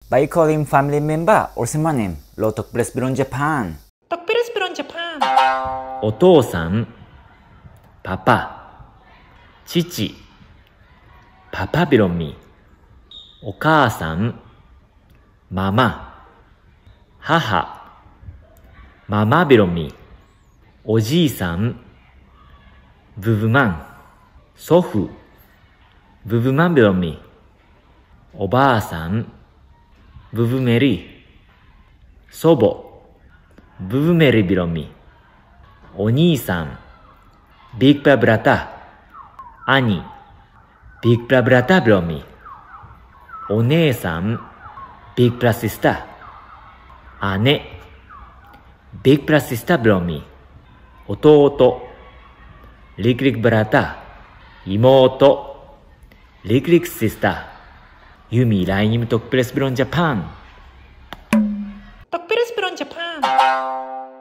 By calling family member or semanim, lo Tokpres Biron Japan. Tokpres Biron Japan. お父さん、パパ、父、パパビロミ。お母さん、ママ、母、ママビロミ。おじいさん、ブブマン、祖父、ブブマンビロミ。おばあさん、ブブメリ、祖母、ブブメリビロミ。お兄さん、ビッグプラブラタ、兄、ビッグプラブラタビロミ。お姉さん、ビッグプラシスタ、姉、ビッグプラシスタビロミ。弟、リクリクブラタ、妹、リクリクシスタ。ユミライニムトクプレスビロンジャパン。Tokpres Biron Japan.